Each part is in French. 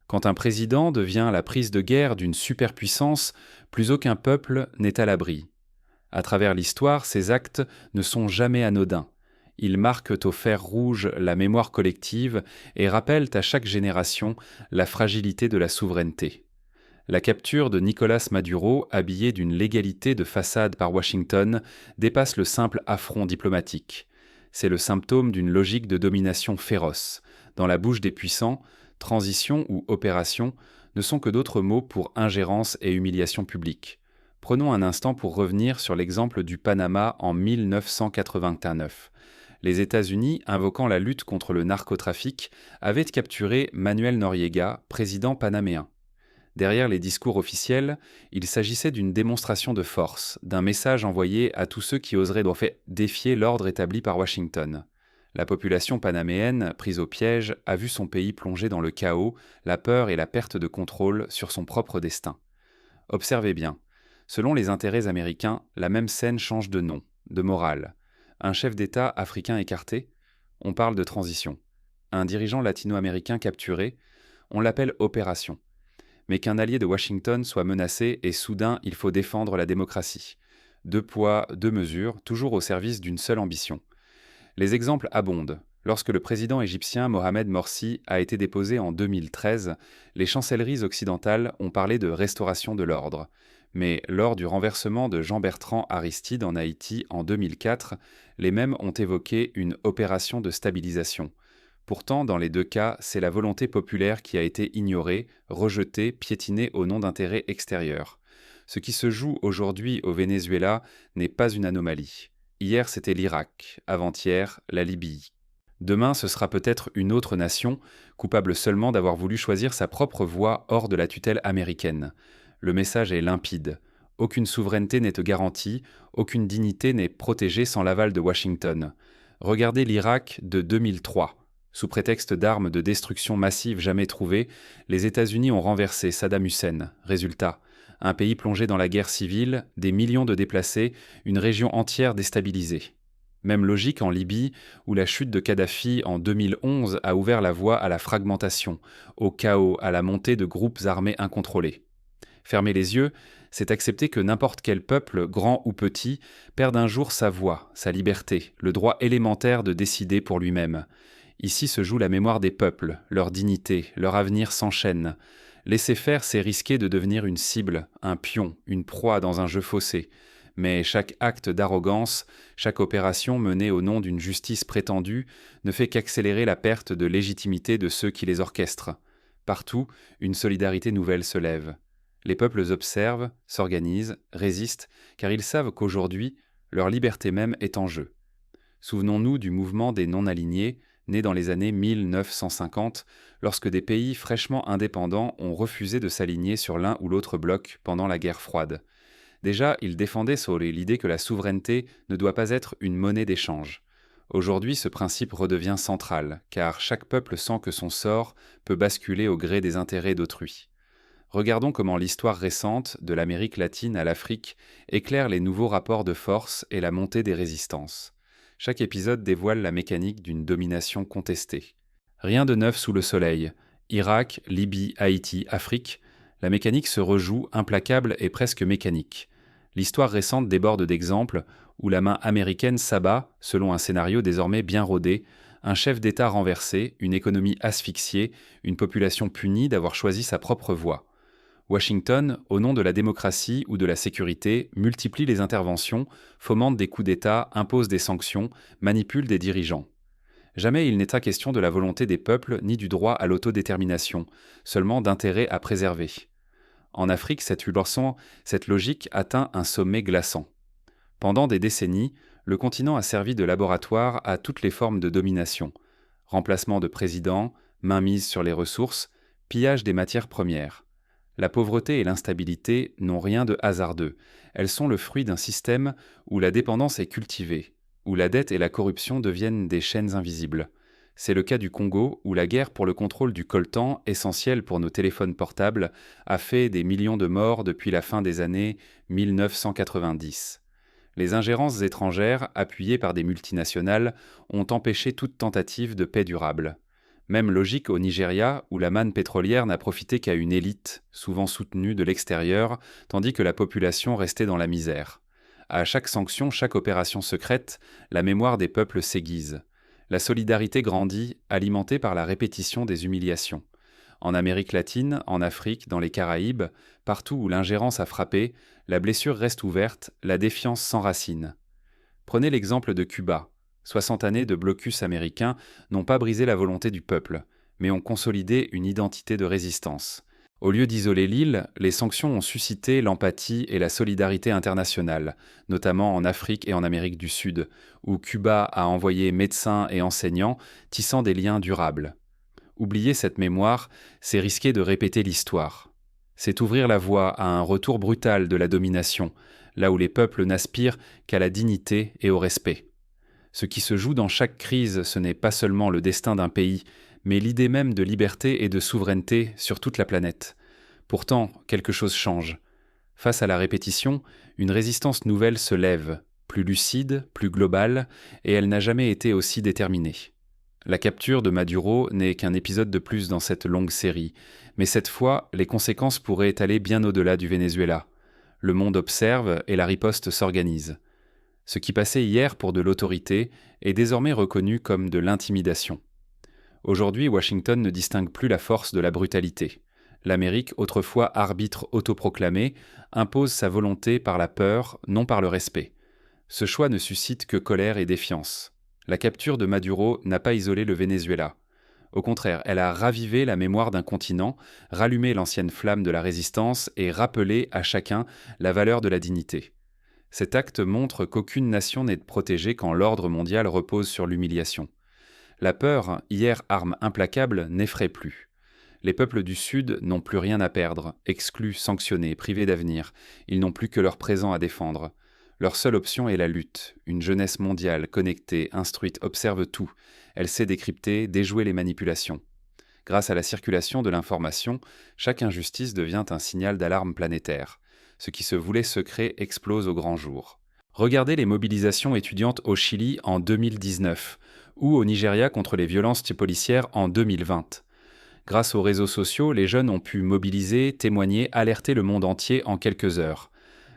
Quand un président devient la prise de guerre d'une superpuissance, plus aucun peuple n'est à l'abri. À travers l'histoire, ces actes ne sont jamais anodins. Ils marquent au fer rouge la mémoire collective et rappellent à chaque génération la fragilité de la souveraineté. La capture de Nicolás Maduro, habillé d'une légalité de façade par Washington, dépasse le simple affront diplomatique. C'est le symptôme d'une logique de domination féroce. Dans la bouche des puissants, transition ou opération ne sont que d'autres mots pour ingérence et humiliation publique. Prenons un instant pour revenir sur l'exemple du Panama en 1989. Les États-Unis, invoquant la lutte contre le narcotrafic, avaient capturé Manuel Noriega, président panaméen. Derrière les discours officiels, il s'agissait d'une démonstration de force, d'un message envoyé à tous ceux qui oseraient défier l'ordre établi par Washington. La population panaméenne, prise au piège, a vu son pays plonger dans le chaos, la peur et la perte de contrôle sur son propre destin. Observez bien, selon les intérêts américains, la même scène change de nom, de morale. Un chef d'État africain écarté, on parle de transition. Un dirigeant latino-américain capturé, on l'appelle opération. Mais qu'un allié de Washington soit menacé et soudain il faut défendre la démocratie. Deux poids, deux mesures, toujours au service d'une seule ambition. Les exemples abondent. Lorsque le président égyptien Mohamed Morsi a été déposé en 2013, les chancelleries occidentales ont parlé de restauration de l'ordre. Mais lors du renversement de Jean-Bertrand Aristide en Haïti en 2004, les mêmes ont évoqué une opération de stabilisation. Pourtant, dans les deux cas, c'est la volonté populaire qui a été ignorée, rejetée, piétinée au nom d'intérêts extérieurs. Ce qui se joue aujourd'hui au Venezuela n'est pas une anomalie. Hier, c'était l'Irak, avant-hier, la Libye. Demain, ce sera peut-être une autre nation, coupable seulement d'avoir voulu choisir sa propre voie hors de la tutelle américaine. Le message est limpide. Aucune souveraineté n'est garantie, aucune dignité n'est protégée sans l'aval de Washington. Regardez l'Irak de 2003. Sous prétexte d'armes de destruction massive jamais trouvées, les États-Unis ont renversé Saddam Hussein. Résultat, un pays plongé dans la guerre civile, des millions de déplacés, une région entière déstabilisée. Même logique en Libye, où la chute de Kadhafi en 2011 a ouvert la voie à la fragmentation, au chaos, à la montée de groupes armés incontrôlés. Fermer les yeux, c'est accepter que n'importe quel peuple, grand ou petit, perde un jour sa voix, sa liberté, le droit élémentaire de décider pour lui-même. Ici se joue la mémoire des peuples, leur dignité, leur avenir s'enchaîne. Laisser faire, c'est risquer de devenir une cible, un pion, une proie dans un jeu faussé. Mais chaque acte d'arrogance, chaque opération menée au nom d'une justice prétendue ne fait qu'accélérer la perte de légitimité de ceux qui les orchestrent. Partout, une solidarité nouvelle se lève. Les peuples observent, s'organisent, résistent, car ils savent qu'aujourd'hui, leur liberté même est en jeu. Souvenons-nous du mouvement des non-alignés, né dans les années 1950, lorsque des pays fraîchement indépendants ont refusé de s'aligner sur l'un ou l'autre bloc pendant la guerre froide. Déjà, ils défendaient sur l'idée que la souveraineté ne doit pas être une monnaie d'échange. Aujourd'hui, ce principe redevient central, car chaque peuple sent que son sort peut basculer au gré des intérêts d'autrui. Regardons comment l'histoire récente, de l'Amérique latine à l'Afrique, éclaire les nouveaux rapports de force et la montée des résistances. Chaque épisode dévoile la mécanique d'une domination contestée. Rien de neuf sous le soleil. Irak, Libye, Haïti, Afrique, la mécanique se rejoue, implacable et presque mécanique. L'histoire récente déborde d'exemples où la main américaine s'abat, selon un scénario désormais bien rodé, un chef d'État renversé, une économie asphyxiée, une population punie d'avoir choisi sa propre voie. Washington, au nom de la démocratie ou de la sécurité, multiplie les interventions, fomente des coups d'État, impose des sanctions, manipule des dirigeants. Jamais il n'était question de la volonté des peuples ni du droit à l'autodétermination, seulement d'intérêts à préserver. En Afrique, cette logique atteint un sommet glaçant. Pendant des décennies, le continent a servi de laboratoire à toutes les formes de domination. Remplacement de présidents, mainmise sur les ressources, pillage des matières premières. La pauvreté et l'instabilité n'ont rien de hasardeux. Elles sont le fruit d'un système où la dépendance est cultivée, où la dette et la corruption deviennent des chaînes invisibles. C'est le cas du Congo, où la guerre pour le contrôle du coltan, essentiel pour nos téléphones portables, a fait des millions de morts depuis la fin des années 1990. Les ingérences étrangères, appuyées par des multinationales, ont empêché toute tentative de paix durable. Même logique au Nigeria, où la manne pétrolière n'a profité qu'à une élite, souvent soutenue de l'extérieur, tandis que la population restait dans la misère. À chaque sanction, chaque opération secrète, la mémoire des peuples s'aiguise. La solidarité grandit, alimentée par la répétition des humiliations. En Amérique latine, en Afrique, dans les Caraïbes, partout où l'ingérence a frappé, la blessure reste ouverte, la défiance s'enracine. Prenez l'exemple de Cuba. 60 années de blocus américain n'ont pas brisé la volonté du peuple, mais ont consolidé une identité de résistance. Au lieu d'isoler l'île, les sanctions ont suscité l'empathie et la solidarité internationale, notamment en Afrique et en Amérique du Sud, où Cuba a envoyé médecins et enseignants, tissant des liens durables. Oublier cette mémoire, c'est risquer de répéter l'histoire. C'est ouvrir la voie à un retour brutal de la domination, là où les peuples n'aspirent qu'à la dignité et au respect. Ce qui se joue dans chaque crise, ce n'est pas seulement le destin d'un pays, mais l'idée même de liberté et de souveraineté sur toute la planète. Pourtant, quelque chose change. Face à la répétition, une résistance nouvelle se lève, plus lucide, plus globale, et elle n'a jamais été aussi déterminée. La capture de Maduro n'est qu'un épisode de plus dans cette longue série, mais cette fois, les conséquences pourraient aller bien au-delà du Venezuela. Le monde observe et la riposte s'organise. Ce qui passait hier pour de l'autorité est désormais reconnu comme de l'intimidation. Aujourd'hui, Washington ne distingue plus la force de la brutalité. L'Amérique, autrefois arbitre autoproclamé, impose sa volonté par la peur, non par le respect. Ce choix ne suscite que colère et défiance. La capture de Maduro n'a pas isolé le Venezuela. Au contraire, elle a ravivé la mémoire d'un continent, rallumé l'ancienne flamme de la résistance et rappelé à chacun la valeur de la dignité. Cet acte montre qu'aucune nation n'est protégée quand l'ordre mondial repose sur l'humiliation. La peur, hier arme implacable, n'effraie plus. Les peuples du Sud n'ont plus rien à perdre, exclus, sanctionnés, privés d'avenir. Ils n'ont plus que leur présent à défendre. Leur seule option est la lutte. Une jeunesse mondiale, connectée, instruite, observe tout. Elle sait décrypter, déjouer les manipulations. Grâce à la circulation de l'information, chaque injustice devient un signal d'alarme planétaire. Ce qui se voulait secret explose au grand jour. Regardez les mobilisations étudiantes au Chili en 2019 ou au Nigeria contre les violences policières en 2020. Grâce aux réseaux sociaux, les jeunes ont pu mobiliser, témoigner, alerter le monde entier en quelques heures.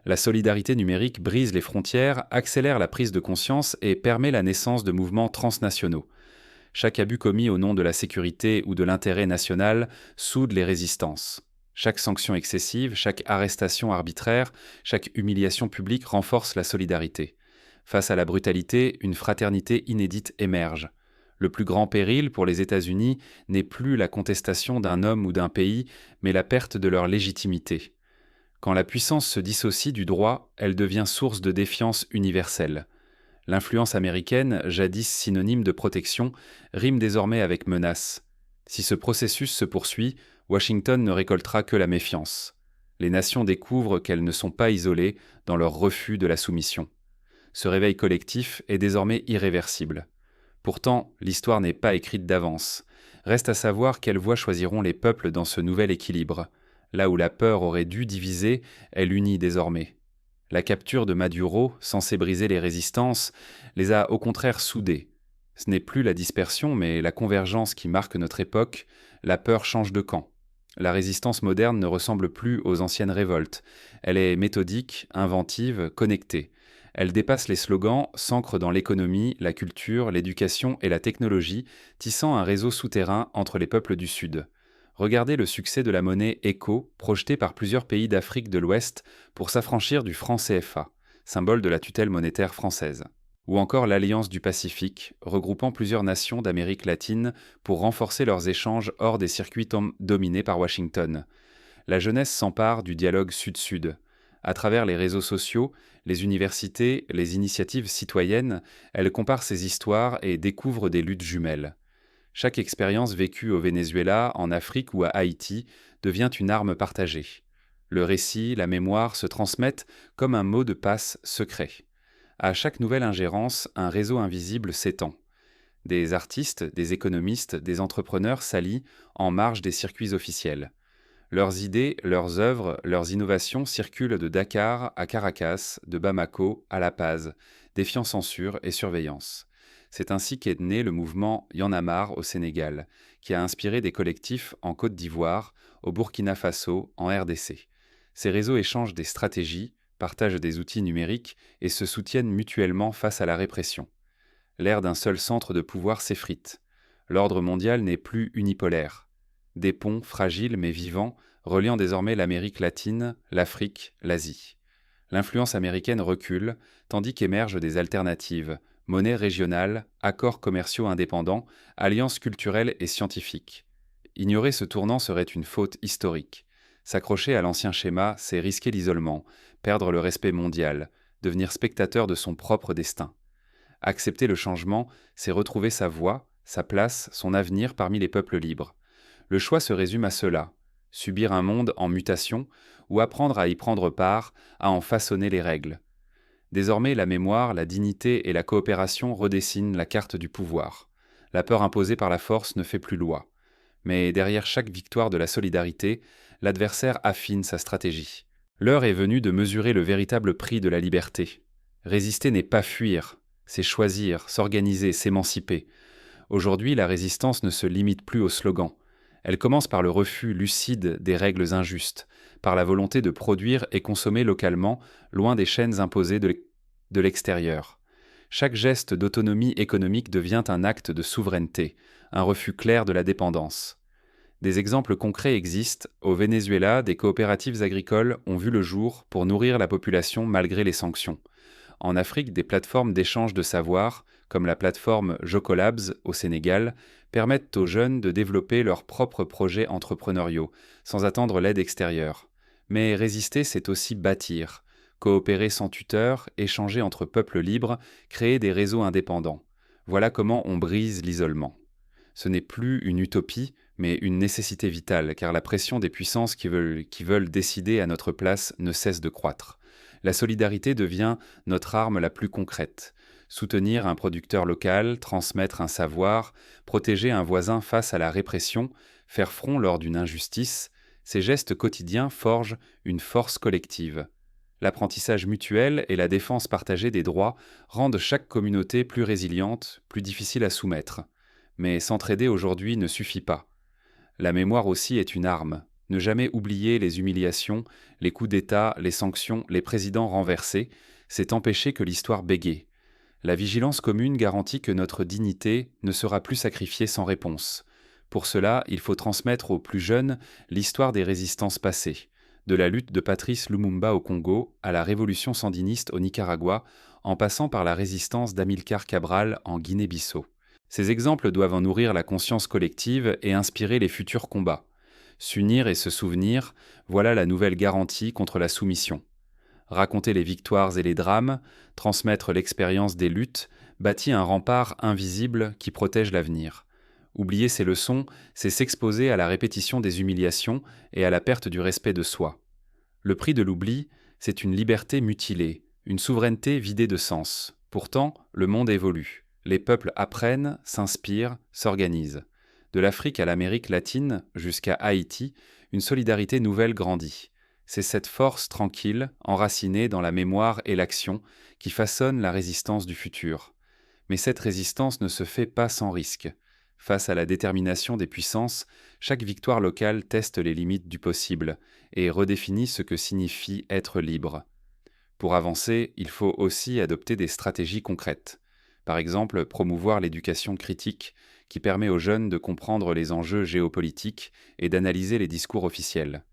La solidarité numérique brise les frontières, accélère la prise de conscience et permet la naissance de mouvements transnationaux. Chaque abus commis au nom de la sécurité ou de l'intérêt national soude les résistances. Chaque sanction excessive, chaque arrestation arbitraire, chaque humiliation publique renforce la solidarité. Face à la brutalité, une fraternité inédite émerge. Le plus grand péril pour les États-Unis n'est plus la contestation d'un homme ou d'un pays, mais la perte de leur légitimité. Quand la puissance se dissocie du droit, elle devient source de défiance universelle. L'influence américaine, jadis synonyme de protection, rime désormais avec menace. Si ce processus se poursuit, Washington ne récoltera que la méfiance. Les nations découvrent qu'elles ne sont pas isolées dans leur refus de la soumission. Ce réveil collectif est désormais irréversible. Pourtant, l'histoire n'est pas écrite d'avance. Reste à savoir quelle voie choisiront les peuples dans ce nouvel équilibre. Là où la peur aurait dû diviser, elle unit désormais. La capture de Maduro, censée briser les résistances, les a au contraire soudées. Ce n'est plus la dispersion, mais la convergence qui marque notre époque. La peur change de camp. La résistance moderne ne ressemble plus aux anciennes révoltes. Elle est méthodique, inventive, connectée. Elle dépasse les slogans, s'ancre dans l'économie, la culture, l'éducation et la technologie, tissant un réseau souterrain entre les peuples du Sud. Regardez le succès de la monnaie ECO, projetée par plusieurs pays d'Afrique de l'Ouest pour s'affranchir du franc CFA, symbole de la tutelle monétaire française. Ou encore l'Alliance du Pacifique, regroupant plusieurs nations d'Amérique latine pour renforcer leurs échanges hors des circuits dominés par Washington. La jeunesse s'empare du dialogue Sud-Sud. À travers les réseaux sociaux, les universités, les initiatives citoyennes, elle compare ses histoires et découvre des luttes jumelles. Chaque expérience vécue au Venezuela, en Afrique ou à Haïti devient une arme partagée. Le récit, la mémoire se transmettent comme un mot de passe secret. À chaque nouvelle ingérence, un réseau invisible s'étend. Des artistes, des économistes, des entrepreneurs s'allient en marge des circuits officiels. Leurs idées, leurs œuvres, leurs innovations circulent de Dakar à Caracas, de Bamako à La Paz, défiant censure et surveillance. C'est ainsi qu'est né le mouvement Y en a marre au Sénégal, qui a inspiré des collectifs en Côte d'Ivoire, au Burkina Faso, en RDC. Ces réseaux échangent des stratégies, partagent des outils numériques et se soutiennent mutuellement face à la répression. L'ère d'un seul centre de pouvoir s'effrite. L'ordre mondial n'est plus unipolaire. Des ponts fragiles mais vivants, reliant désormais l'Amérique latine, l'Afrique, l'Asie. L'influence américaine recule, tandis qu'émergent des alternatives, monnaie régionale, accords commerciaux indépendants, alliances culturelles et scientifiques. Ignorer ce tournant serait une faute historique. S'accrocher à l'ancien schéma, c'est risquer l'isolement, perdre le respect mondial, devenir spectateur de son propre destin. Accepter le changement, c'est retrouver sa voie, sa place, son avenir parmi les peuples libres. Le choix se résume à cela: subir un monde en mutation ou apprendre à y prendre part, à en façonner les règles. Désormais, la mémoire, la dignité et la coopération redessinent la carte du pouvoir. La peur imposée par la force ne fait plus loi. Mais derrière chaque victoire de la solidarité, l'adversaire affine sa stratégie. L'heure est venue de mesurer le véritable prix de la liberté. Résister n'est pas fuir, c'est choisir, s'organiser, s'émanciper. Aujourd'hui, la résistance ne se limite plus aux slogans. Elle commence par le refus lucide des règles injustes, par la volonté de produire et consommer localement, loin des chaînes imposées de l'extérieur. Chaque geste d'autonomie économique devient un acte de souveraineté, un refus clair de la dépendance. Des exemples concrets existent. Au Venezuela, des coopératives agricoles ont vu le jour pour nourrir la population malgré les sanctions. En Afrique, des plateformes d'échange de savoir, comme la plateforme Jocolabs au Sénégal, permettent aux jeunes de développer leurs propres projets entrepreneuriaux, sans attendre l'aide extérieure. Mais résister, c'est aussi bâtir, coopérer sans tuteur, échanger entre peuples libres, créer des réseaux indépendants. Voilà comment on brise l'isolement. Ce n'est plus une utopie, mais une nécessité vitale, car la pression des puissances qui veulent décider à notre place ne cesse de croître. La solidarité devient notre arme la plus concrète. Soutenir un producteur local, transmettre un savoir, protéger un voisin face à la répression, faire front lors d'une injustice, ces gestes quotidiens forgent une force collective. L'apprentissage mutuel et la défense partagée des droits rendent chaque communauté plus résiliente, plus difficile à soumettre. Mais s'entraider aujourd'hui ne suffit pas. La mémoire aussi est une arme. Ne jamais oublier les humiliations, les coups d'État, les sanctions, les présidents renversés, c'est empêcher que l'histoire bégaye. La vigilance commune garantit que notre dignité ne sera plus sacrifiée sans réponse. Pour cela, il faut transmettre aux plus jeunes l'histoire des résistances passées, de la lutte de Patrice Lumumba au Congo à la révolution sandiniste au Nicaragua, en passant par la résistance d'Amilcar Cabral en Guinée-Bissau. Ces exemples doivent en nourrir la conscience collective et inspirer les futurs combats. S'unir et se souvenir, voilà la nouvelle garantie contre la soumission. Raconter les victoires et les drames, transmettre l'expérience des luttes, bâtit un rempart invisible qui protège l'avenir. Oublier ces leçons, c'est s'exposer à la répétition des humiliations et à la perte du respect de soi. Le prix de l'oubli, c'est une liberté mutilée, une souveraineté vidée de sens. Pourtant, le monde évolue. Les peuples apprennent, s'inspirent, s'organisent. De l'Afrique à l'Amérique latine, jusqu'à Haïti, une solidarité nouvelle grandit. C'est cette force tranquille, enracinée dans la mémoire et l'action, qui façonne la résistance du futur. Mais cette résistance ne se fait pas sans risque. Face à la détermination des puissances, chaque victoire locale teste les limites du possible et redéfinit ce que signifie être libre. Pour avancer, il faut aussi adopter des stratégies concrètes. Par exemple, promouvoir l'éducation critique, qui permet aux jeunes de comprendre les enjeux géopolitiques et d'analyser les discours officiels.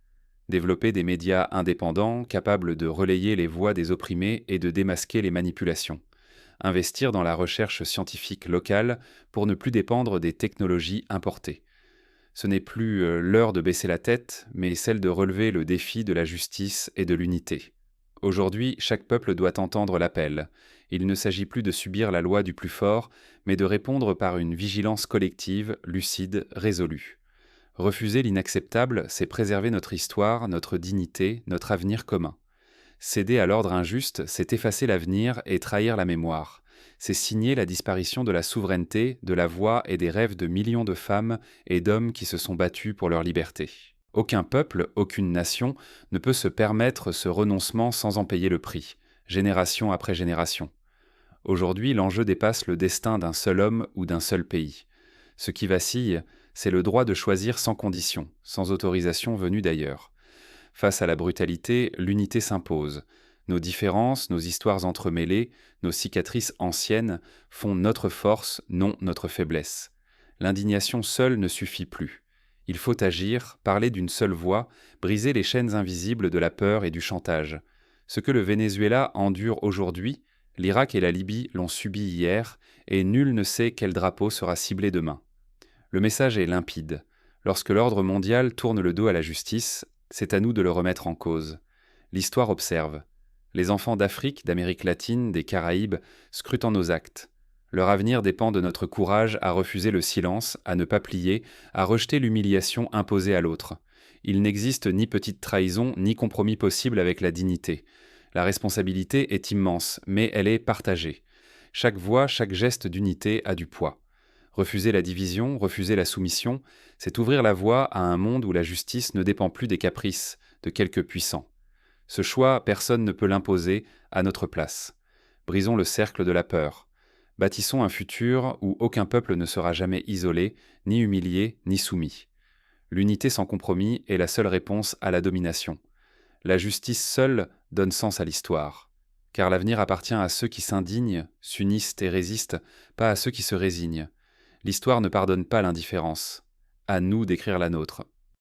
Développer des médias indépendants, capables de relayer les voix des opprimés et de démasquer les manipulations. Investir dans la recherche scientifique locale pour ne plus dépendre des technologies importées. Ce n'est plus l'heure de baisser la tête, mais celle de relever le défi de la justice et de l'unité. Aujourd'hui, chaque peuple doit entendre l'appel. Il ne s'agit plus de subir la loi du plus fort, mais de répondre par une vigilance collective, lucide, résolue. Refuser l'inacceptable, c'est préserver notre histoire, notre dignité, notre avenir commun. Céder à l'ordre injuste, c'est effacer l'avenir et trahir la mémoire. C'est signer la disparition de la souveraineté, de la voix et des rêves de millions de femmes et d'hommes qui se sont battus pour leur liberté. Aucun peuple, aucune nation ne peut se permettre ce renoncement sans en payer le prix, génération après génération. Aujourd'hui, l'enjeu dépasse le destin d'un seul homme ou d'un seul pays. Ce qui vacille, c'est le droit de choisir sans condition, sans autorisation venue d'ailleurs. Face à la brutalité, l'unité s'impose. Nos différences, nos histoires entremêlées, nos cicatrices anciennes font notre force, non notre faiblesse. L'indignation seule ne suffit plus. Il faut agir, parler d'une seule voix, briser les chaînes invisibles de la peur et du chantage. Ce que le Venezuela endure aujourd'hui, l'Irak et la Libye l'ont subi hier, et nul ne sait quel drapeau sera ciblé demain. Le message est limpide. Lorsque l'ordre mondial tourne le dos à la justice, c'est à nous de le remettre en cause. L'histoire observe. Les enfants d'Afrique, d'Amérique latine, des Caraïbes scrutent nos actes. Leur avenir dépend de notre courage à refuser le silence, à ne pas plier, à rejeter l'humiliation imposée à l'autre. Il n'existe ni petite trahison, ni compromis possible avec la dignité. La responsabilité est immense, mais elle est partagée. Chaque voix, chaque geste d'unité a du poids. Refuser la division, refuser la soumission, c'est ouvrir la voie à un monde où la justice ne dépend plus des caprices de quelques puissants. Ce choix, personne ne peut l'imposer à notre place. Brisons le cercle de la peur. Bâtissons un futur où aucun peuple ne sera jamais isolé, ni humilié, ni soumis. L'unité sans compromis est la seule réponse à la domination. La justice seule donne sens à l'histoire. Car l'avenir appartient à ceux qui s'indignent, s'unissent et résistent, pas à ceux qui se résignent. L'histoire ne pardonne pas l'indifférence. À nous d'écrire la nôtre.